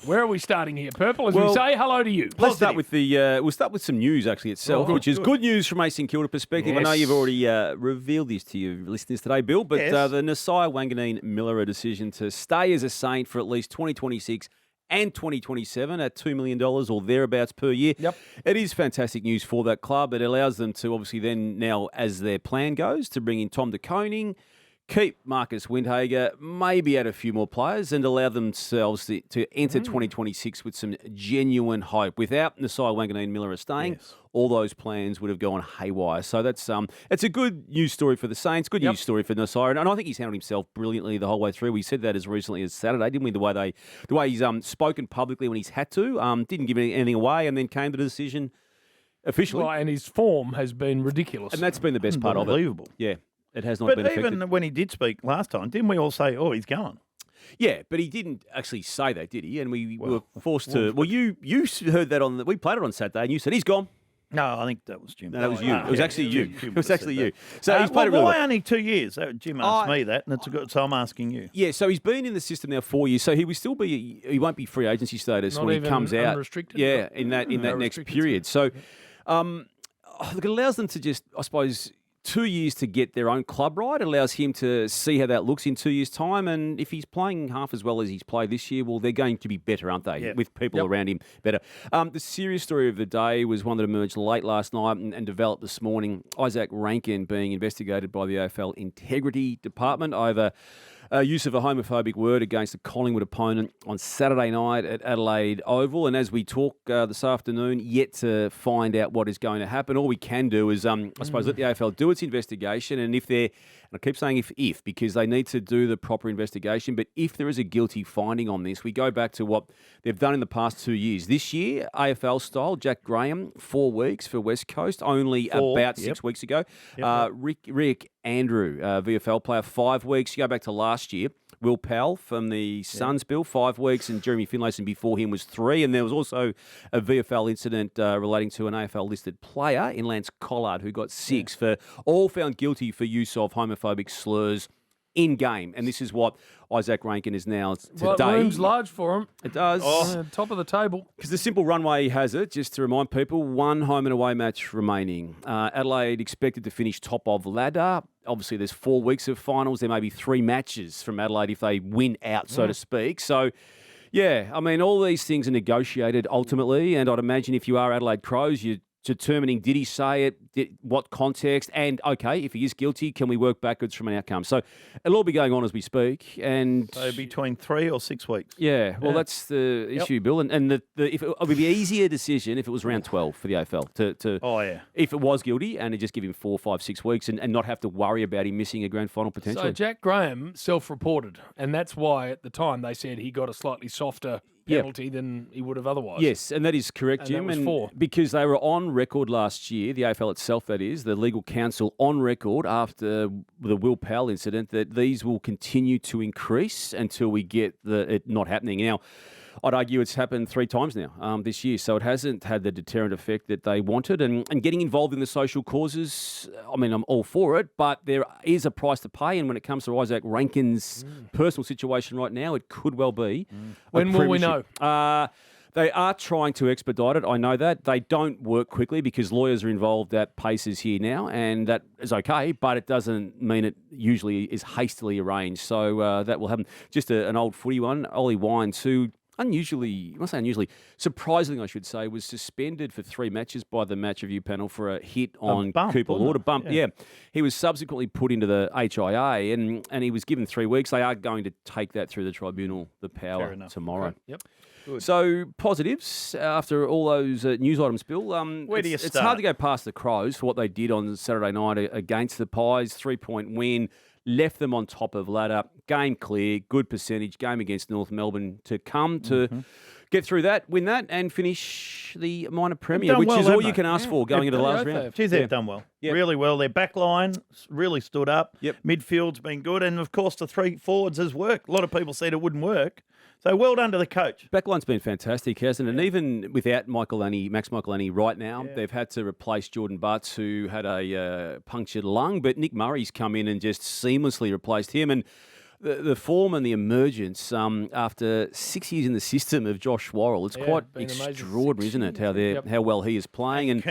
Where are we starting here? Purple, as we say, hello to you. Let's start with we'll start with some news actually itself, which is good news from a St Kilda perspective. Yes. I know you've already revealed this to your listeners today, Bill, but Yes. the Nasiah Wanganeen-Milera decision to stay as a Saint for at least 2026 and 2027 at $2 million or thereabouts per year. Yep. It is fantastic news for that club. It allows them to obviously then now, as their plan goes, to bring in Tom de Koning, keep Marcus Windhager, maybe add a few more players and allow themselves to enter 2026 with some genuine hope. Without Nasiah Wanganeen-Milera staying, all those plans would have gone haywire. So that's it's a good news story for the Saints, good news story for Nasiah, and I think he's handled himself brilliantly the whole way through. We said that as recently as Saturday, didn't we? The way he's spoken publicly when he's had to, didn't give anything away, and then came to the decision officially. Well, and his form has been ridiculous. And that's been the best part of it. Unbelievable. Yeah. It has not But been affected. even when he did speak last time, didn't we all say, oh, he's going? Yeah, but he didn't actually say that, did he? And we were forced to. Well, you heard that we played it on Saturday, and you said he's gone. No, I think that was Jim. No, that was you. It was actually you. Jim It was actually you. that. So he's played it really why well. only 2 years? Jim asked me that, and it's a good. So I'm asking you. Yeah, so he's been in the system now 4 years. So he will still be. He won't be free agency status Not when he even comes out. unrestricted? Yeah, in that next Unrestricted, period. So, look, it allows them to just, I suppose, 2 years to get their own club right. It allows him to see how that looks in 2 years' time. And if he's playing half as well as he's played this year, well, they're going to be better, aren't they? Yep. With people around him better. The serious story of the day was one that emerged late last night and developed this morning. Izak Rankine being investigated by the AFL Integrity Department over use of a homophobic word against a Collingwood opponent on Saturday night at Adelaide Oval. And as we talk this afternoon, yet to find out what is going to happen. All we can do is, I suppose, let the AFL do its investigation. And if they're, and I keep saying if, because they need to do the proper investigation, but if there is a guilty finding on this, we go back to what they've done in the past 2 years. This year, AFL style, Jack Graham, 4 weeks for West Coast, only about 6 weeks ago. Rick Andrew, VFL player, 5 weeks. You go back to last year, Will Powell from the Suns, Bill, 5 weeks, and Jeremy Finlayson before him was 3. And there was also a VFL incident relating to an AFL-listed player in Lance Collard who got 6 for all found guilty for use of homophobic slurs in game. And this is what Izak Rankine is now today. Well, it looms large for him. It does. Top of the table. Because the simple runway has it, just to remind people, 1 home and away match remaining. Adelaide expected to finish top of ladder. Obviously, there's 4 weeks of finals. There may be 3 matches from Adelaide if they win out, so to speak. So, yeah, I mean, all these things are negotiated ultimately. And I'd imagine if you are Adelaide Crows, you're determining, did he say it, what context, and, okay, if he is guilty, can we work backwards from an outcome? So it'll all be going on as we speak. And So between 3 or 6 weeks. yeah, well, that's the issue, Bill. And if it would be an easier decision if it was round 12 for the AFL to if it was guilty and to just give him 4, 5, 6 weeks and not have to worry about him missing a grand final potentially. So Jack Graham self-reported, and that's why at the time they said he got a slightly softer penalty than he would have otherwise. Yes, and that is correct, And Jim. that was 4. Because they were on record last year, the AFL itself, that is, the legal counsel on record after the Will Powell incident, that these will continue to increase until we get it not happening. Now, I'd argue it's happened 3 times now this year, so it hasn't had the deterrent effect that they wanted. And getting involved in the social causes, I mean, I'm all for it, but there is a price to pay. And when it comes to Izak Rankine's personal situation right now, it could well be. When will we know? They are trying to expedite it. I know that. They don't work quickly because lawyers are involved at paces here now, and that is okay, but it doesn't mean it usually is hastily arranged. So that will happen. Just an old footy one, Ollie Wines, who surprisingly, I should say, was suspended for 3 matches by the match review panel for a hit on Cooper Lord. A bump, yeah. He was subsequently put into the HIA and he was given 3 weeks. They are going to take that through the tribunal, the power, tomorrow. Okay. Yep. Good. So, positives after all those news items, Bill. Where do you It's start? hard to go past the Crows for what they did on Saturday night against the Pies. 3-point win. Left them on top of ladder. Game clear, good percentage. Game against North Melbourne to come to get through that, win that, and finish the minor premier, which is all you can ask for going into the last round. Geez, they've done well. Yep. Really well. Their back line really stood up. Yep. Midfield's been good. And, of course, the 3 forwards has worked. A lot of people said it wouldn't work. So well done to the coach. Backline's been fantastic, hasn't it? And even without Max Michaelani right now, they've had to replace Jordan Butts, who had a punctured lung. But Nick Murray's come in and just seamlessly replaced him. And the form and the emergence after 6 years in the system of Josh Worrell, it's quite been amazing. extraordinary, isn't it? Yep. How well he is playing.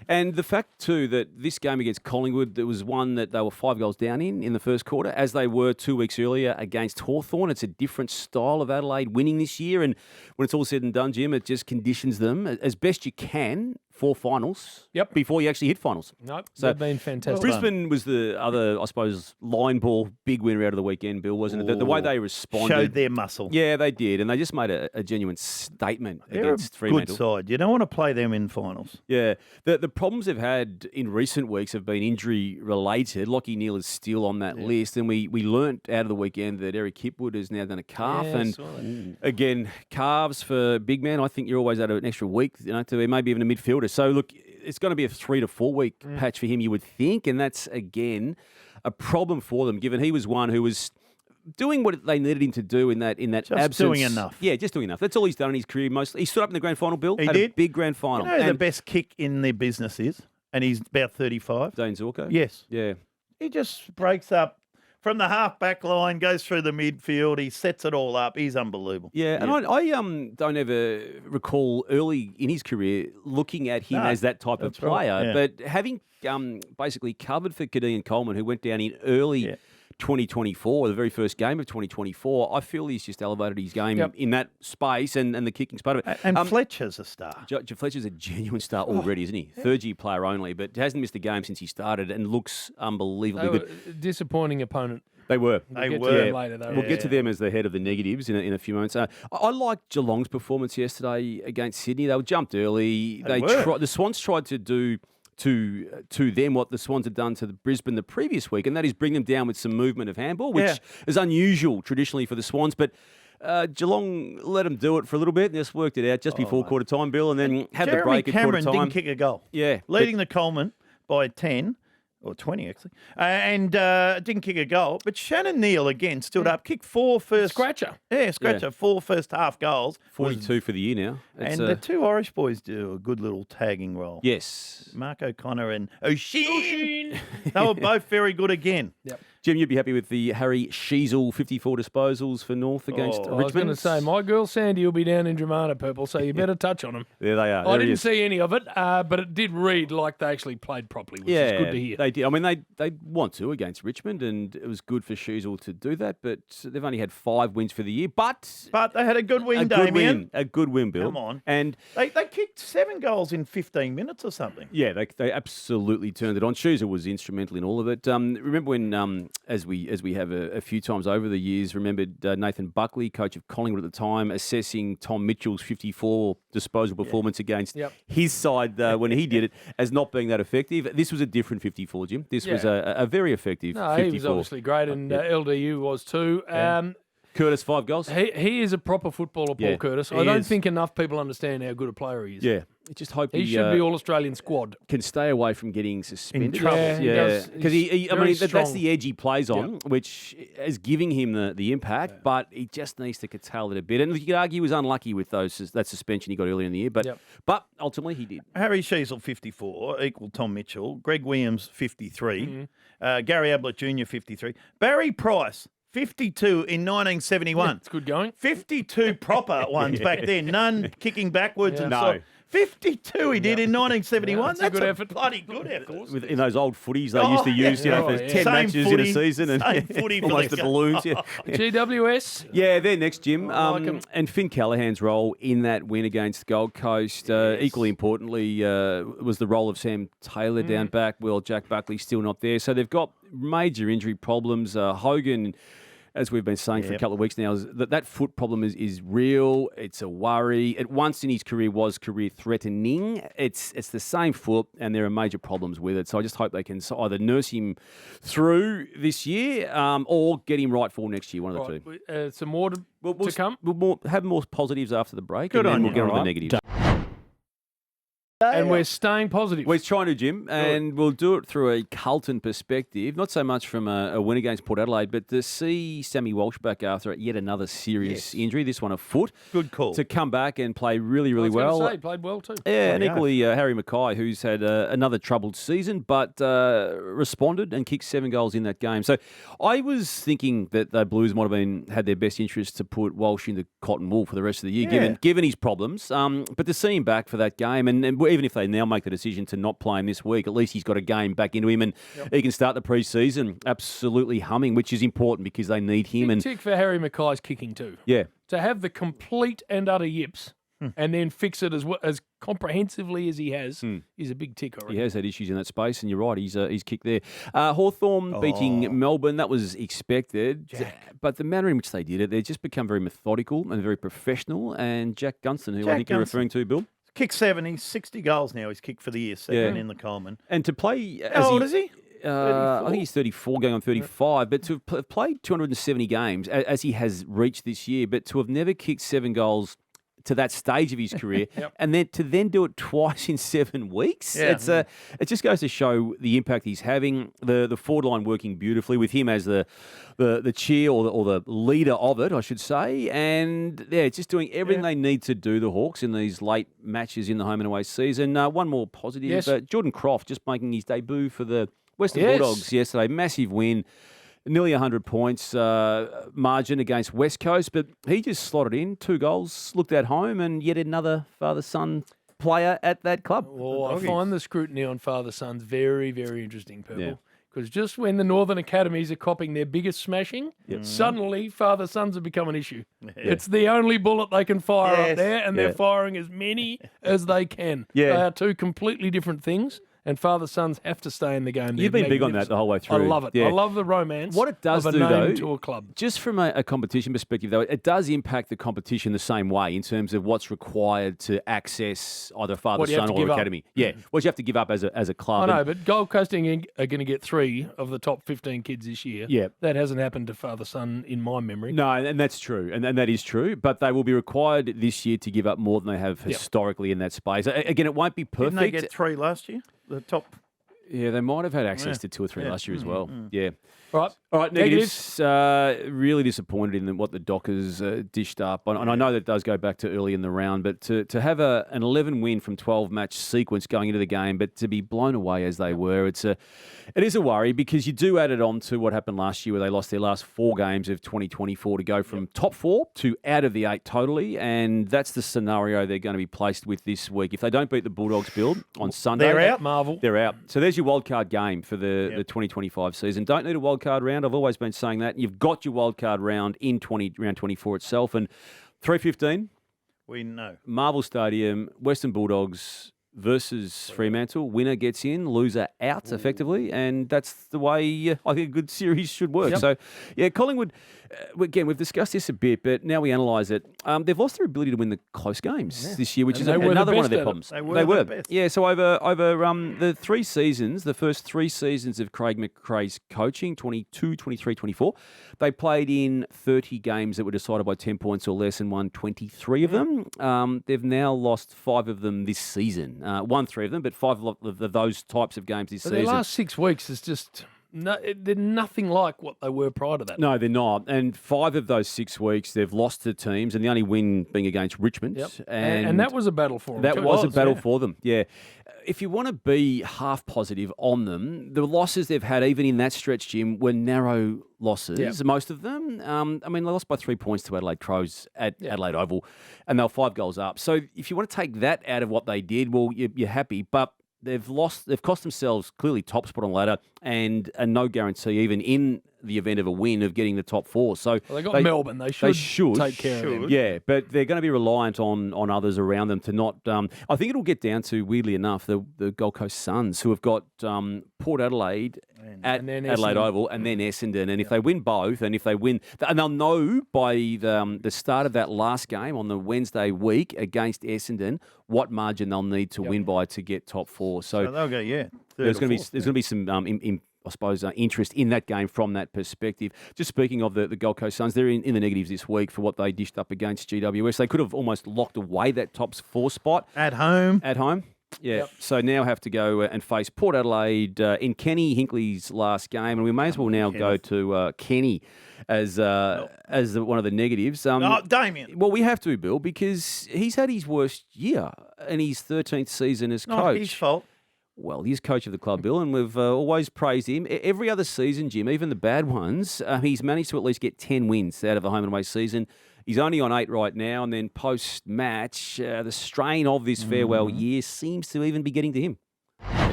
And the fact, too, that this game against Collingwood, there was one that they were 5 goals down in the first quarter, as they were 2 weeks earlier against Hawthorn. It's a different style of Adelaide winning this year. And when it's all said and done, Jim, it just conditions them as best you can for finals before you actually hit finals. Nope, so they've been fantastic. Brisbane was the other, I suppose, line ball big winner out of the weekend, Bill, wasn't it? The way they responded. Showed their muscle. Yeah, they did. And they just made a genuine statement against They're a Fremantle. good side. You don't want to play them in finals. Yeah. The problems they've had in recent weeks have been injury related. Lockie Neal is still on that list. And we learnt out of the weekend that Eric Hipwood has now done a calf. Again, calves for big man, I think you're always at an extra week, to maybe even a midfielder. So, look, it's going to be a 3 to 4 week patch for him, you would think. And that's, again, a problem for them, given he was one who was doing what they needed him to do in that absence. Doing enough. Yeah, just doing enough. That's all he's done in his career mostly. He stood up in the grand final, Bill. He had did. A big grand final. You know the best kick in their business is? And he's about 35. Dane Zorko? Yes. Yeah. He just breaks up from the half-back line, goes through the midfield. He sets it all up. He's unbelievable. Yeah, and I don't ever recall early in his career looking at him as that type of player. Right, yeah. But having basically covered for Gideon Coleman, who went down in early 2024, the very first game of 2024, I feel he's just elevated his game in that space and the kicking's part of it. And Fletcher's a star. Fletcher's a genuine star already, isn't he? Third-year player only, but hasn't missed a game since he started and looks unbelievably good. Disappointing opponent. They were. We'll get to them later, though. We'll get to them as the head of the negatives in a few moments. I liked Geelong's performance yesterday against Sydney. They jumped early. The Swans tried to do to them what the Swans had done to Brisbane the previous week, and that is bring them down with some movement of handball, which is unusual traditionally for the Swans. But Geelong let them do it for a little bit and just worked it out just before quarter time, Bill, and then had the break at quarter time. Cameron didn't kick a goal. Yeah. Leading the Coleman by 10. Or 20, actually. And didn't kick a goal. But Shannon Neal, again, stood up, kicked 4 first... Scratcher. Yeah, scratcher. 4 first half goals. 42 for the year now. And the 2 Irish boys do a good little tagging role. Yes. Mark O'Connor and O'Sheen. They were both very good again. Yep. Jim, you'd be happy with the Harry Sheasel 54 disposals for North against Richmond? I was going to say, my girl Sandy will be down in Dramana, Purple, so you better touch on them. There they are. I didn't see any of it, but it did read like they actually played properly, which is good to hear. They did. I mean, they want to against Richmond, and it was good for Sheasel to do that, but they've only had 5 wins for the year. But they had a good win, Damien. A good win, Bill. Come on. And they kicked 7 goals in 15 minutes or something. Yeah, they absolutely turned it on. Sheasel was instrumental in all of it. Remember when, as we have a few times over the years, remembered Nathan Buckley, coach of Collingwood at the time, assessing Tom Mitchell's 54 disposal performance against his side when he did it as not being that effective. This was a different 54, Jim. This was a very effective 54. He was obviously great, and LDU was too. Curtis, 5 goals. He is a proper footballer, Paul Curtis. I don't think enough people understand how good a player he is. Yeah. I just hope he should be All-Australian squad. Can stay away from getting suspended. In trouble. Yeah, because that's the edge he plays on, which is giving him the impact, but he just needs to curtail it a bit. And you could argue he was unlucky with that suspension he got earlier in the year, but ultimately he did. Harry Sheasel, 54, equal Tom Mitchell. Greg Williams, 53. Gary Ablett Jr., 53. Barry Price, 52 in 1971. It's good going. 52 proper ones back then. None kicking backwards and so. 52 he did in 1971. That's a good effort. Bloody good effort. In those old footies they used to use, for 10 Same matches footy, in a season and almost the balloons. GWS. Yeah, they're next, Jim. And Finn Callahan's role in that win against Gold Coast, equally importantly, was the role of Sam Taylor down back. Well, Jack Buckley's still not there. So they've got major injury problems. Hogan, as we've been saying for a couple of weeks now, is that foot problem is real. It's a worry. It once in his career was career-threatening. It's the same foot, and there are major problems with it. So I just hope they can either nurse him through this year or get him right for next year, one of the two. Some more to come? We'll have more positives after the break, Good and then on we'll you. get on to the negatives. And we're staying positive. We're trying to, Jim, and we'll do it through a Carlton perspective, not so much from a win against Port Adelaide, but to see Sammy Walsh back after yet another serious injury, this one a foot. Good call. To come back and play really, really well. He played well too. Yeah, and equally Harry Mackay, who's had another troubled season, but responded and kicked 7 goals in that game. So I was thinking that the Blues might have had their best interest to put Walsh into cotton wool for the rest of the year, given his problems. But to see him back for that game, and even if they now make the decision to not play him this week, at least he's got a game back into him, and he can start the pre-season absolutely humming, which is important because they need him. Big tick for Harry Mackay's kicking too. Yeah. To have the complete and utter yips and then fix it as comprehensively as he has is a big tick already. He has had issues in that space, and you're right, he's kicked there. Hawthorn beating Melbourne, that was expected, but the manner in which they did it, they've just become very methodical and very professional, and Jack Gunston, who I think you're referring to, Bill. Kicked 7. He's 60 goals now. He's kicked for the year, second in the Coleman. And to play... How old is he? I think he's 34, going on 35, but to have played 270 games, as he has reached this year, but to have never kicked 7 goals to that stage of his career, and then to do it twice in 7 weeks, it just goes to show the impact he's having. The forward line working beautifully with him as the cheer or the leader of it, I should say, and just doing everything they need to do, the Hawks, in these late matches in the home and away season. One more positive, Jordan Croft just making his debut for the Western Bulldogs yesterday, massive win. Nearly 100 points margin against West Coast, but he just slotted in 2 goals, looked at home, and yet another father-son player at that club. Oh, I find the scrutiny on father-sons very, very interesting, Purple. Because just when the Northern Academies are copping their biggest smashing, suddenly father-sons have become an issue. It's the only bullet they can fire up there, and they're firing as many as they can. They are 2 completely different things. And father-sons have to stay in the game. You've been big on that the whole way through. I love it. I love the romance. What it does of a do, name though, to a club. just from a competition perspective, though, it does impact the competition the same way in terms of what's required to access either father-son or academy. What you have to give up as a club. I know, but Gold Coast are going to get 3 of the top 15 kids this year. That hasn't happened to father-son in my memory. No, and that's true, and that is true. But they will be required this year to give up more than they have historically in that space. Again, it won't be perfect. Didn't they get 3 last year? The top. Yeah, they might have had access to 2 or 3 last year as well. All right, negatives. Really disappointed in what the Dockers dished up. And I know that does go back to early in the round, but to have an 11 win from 12 match sequence going into the game, but to be blown away as they were, it is a worry because you do add it on to what happened last year where they lost their last 4 games of 2024 to go from top 4 to out of the 8 totally. And that's the scenario they're going to be placed with this week. If they don't beat the Bulldogs, Bill, on Sunday, they're out. Marvel. They're out. So there's your wildcard game for the 2025 season. Don't need a wildcard round. I've always been saying that. You've got your wildcard round in round 24 itself. And 3:15. We know. Marvel Stadium, Western Bulldogs versus Fremantle. Winner gets in, loser out effectively. And that's the way I think a good series should work. So, Collingwood, again, we've discussed this a bit, but now we analyse it. They've lost their ability to win the close games this year, which is another one of their problems. They were the best. Yeah, so over the 3 seasons, the first 3 seasons of Craig McRae's coaching, 22, 23, 24, they played in 30 games that were decided by 10 points or less and won 23 of them. They've now lost 5 of them this season. Won 3 of them, but 5 of those types of games this season. The last 6 weeks is just... No, they're nothing like what they were prior to that. No, they're not. And 5 of those 6 weeks, they've lost to teams, and the only win being against Richmond. And that was a battle for them. That was a battle for them, If you want to be half positive on them, the losses they've had, even in that stretch, Jim, were narrow losses, most of them. They lost by 3 points to Adelaide Crows at Adelaide Oval, and they were 5 goals up. So if you want to take that out of what they did, well, you're happy. But they've cost themselves clearly top spot on ladder and no guarantee even in the event of a win of getting the top 4. So they got Melbourne. They should take care of them. Yeah, but they're going to be reliant on others around them to not. I think it'll get down to, weirdly enough, the Gold Coast Suns, who have got Port Adelaide at Adelaide Oval and then Essendon. And if they win both, and if they win, and they'll know by the start of that last game on the Wednesday week against Essendon what margin they'll need to win by to get top 4. So they'll go, there's going to be some I suppose, interest in that game from that perspective. Just speaking of the Gold Coast Suns, they're in the negatives this week for what they dished up against GWS. They could have almost locked away that top 4 spot. At home. Yeah, Yep. so now have to go and face Port Adelaide in Kenny Hinkley's last game, and we may as well now go to Kenny as one of the negatives. Oh, Damien. Well, we have to, Bill, because he's had his worst year in his 13th season as Not coach. his fault. Well, he's coach of the club, Bill, and we've always praised him. Every other season, Jim, even the bad ones, he's managed to at least get 10 wins out of a home and away season. He's only on 8 right now, and then post-match, the strain of this farewell year seems to even be getting to him.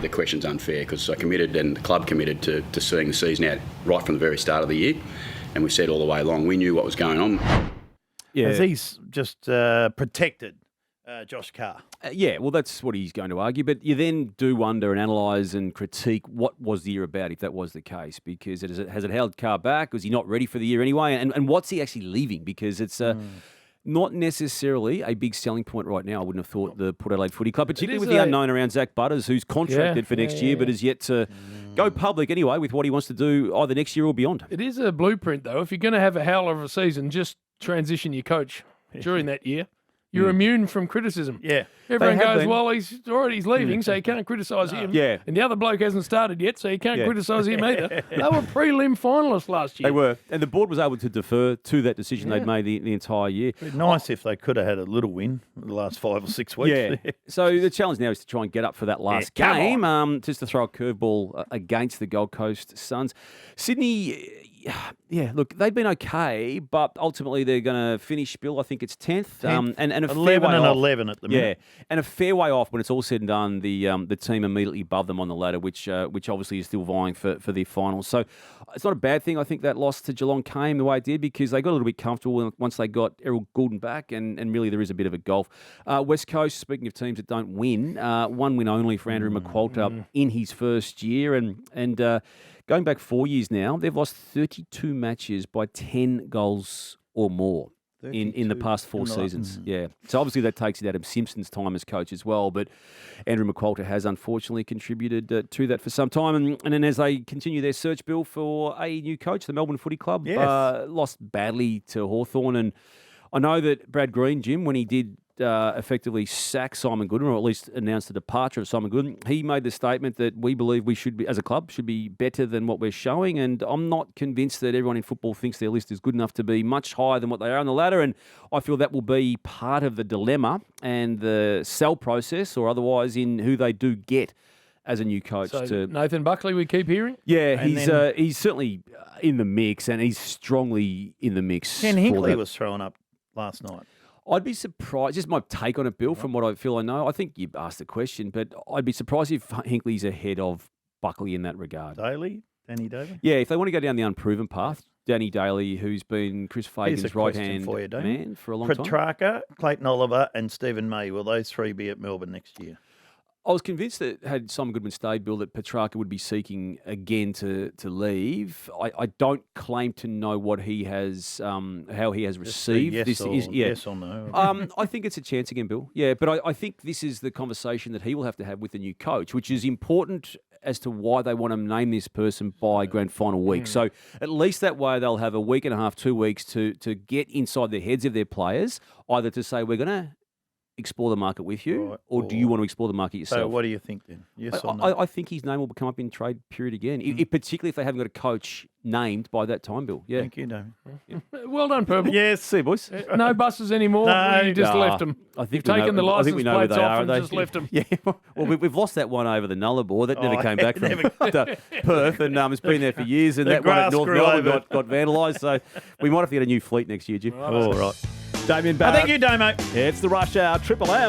The question's unfair because I committed and the club committed to seeing the season out right from the very start of the year, and we said all the way along we knew what was going on. Yeah, As he's just protected Josh Carr. Yeah, well, that's what he's going to argue. But you then do wonder and analyse and critique what was the year about if that was the case, because has it held Carr back? Was he not ready for the year anyway? And what's he actually leaving? Because it's not necessarily a big selling point right now. I wouldn't have thought the Port Adelaide Footy Club, particularly with the unknown around Zach Butters, who's contracted for next year, but is yet to go public anyway with what he wants to do either next year or beyond. It is a blueprint, though. If you're going to have a howler of a season, just transition your coach during that year. You're immune from criticism. Yeah. Everyone They have goes, been. well, he's leaving, so you can't criticise him. Yeah. And the other bloke hasn't started yet, so you can't criticise him either. They were prelim finalists last year. They were. And the board was able to defer to that decision they'd made the entire year. It'd be nice if they could have had a little win in the last 5 or 6 weeks. Yeah. So the challenge now is to try and get up for that last come game, just to throw a curveball against the Gold Coast Suns. Sydney, yeah, look, they've been okay, but ultimately they're going to finish, Bill, I think it's 10th. And a fair 11 way and off. 11 at the minute. Yeah, and a fair way off when it's all said and done, the team immediately above them on the ladder, which obviously is still vying for their finals. So it's not a bad thing. I think that loss to Geelong came the way it did because they got a little bit comfortable once they got Errol Goulden back, and really there is a bit of a gulf. West Coast, speaking of teams that don't win, one win only for Andrew McQualter in his first year, and going back 4 years now, they've lost 32 matches by 10 goals or more in the past 4 seasons. Yeah. So obviously that takes it out of Simpson's time as coach as well, but Andrew McQualter has unfortunately contributed to that for some time. And then as they continue their search, Bill, for a new coach, the Melbourne Footy Club lost badly to Hawthorn. And I know that Brad Green, Jim, when he did effectively sack Simon Goodwin, or at least announced the departure of Simon Goodwin, he made the statement that we believe we should be, as a club, should be better than what we're showing. And I'm not convinced that everyone in football thinks their list is good enough to be much higher than what they are on the ladder. And I feel that will be part of the dilemma and the sell process, or otherwise in who they do get as a new coach. So Nathan Buckley, we keep hearing? Yeah, he's certainly in the mix, and he's strongly in the mix. Ken Hinkley was thrown up last night. I'd be surprised, just my take on it, Bill, from what I feel I know. I think you asked the question, but I'd be surprised if Hinkley's ahead of Buckley in that regard. Danny Daly? Yeah, if they want to go down the unproven path, Danny Daly, who's been Chris Fagan's right-hand for you, man for a long time. Petrarca, Clayton Oliver and Stephen May, will those 3 be at Melbourne next year? I was convinced that had Simon Goodwin stayed, Bill, that Petrarca would be seeking again to leave. I don't claim to know what he has, how he has received yes or no. I think it's a chance again, Bill. Yeah, but I think this is the conversation that he will have to have with the new coach, which is important as to why they want to name this person by grand final week. So at least that way they'll have a week and a half, 2 weeks to get inside the heads of their players, either to say we're going to explore the market with you, or do you want to explore the market yourself? So what do you think then? Yes or no? I think his name will come up in trade period again, particularly if they haven't got a coach named by that time, Bill. Yeah. Thank you, Damo. Well done, Purple. Yes. See you, boys. No buses anymore. No. You just left them. I think You've we taken know- the I think license we know where plates they off are, and they? just left them. Yeah, well, we've lost that one over the Nullarbor. That never came back from Perth, and it's been there for years. And The that one at grass North grew Melbourne over. got vandalised. So we might have to get a new fleet next year, Jim. All right. Damien I Barrett. thank you, Damo. It's the Rush Hour Triple M.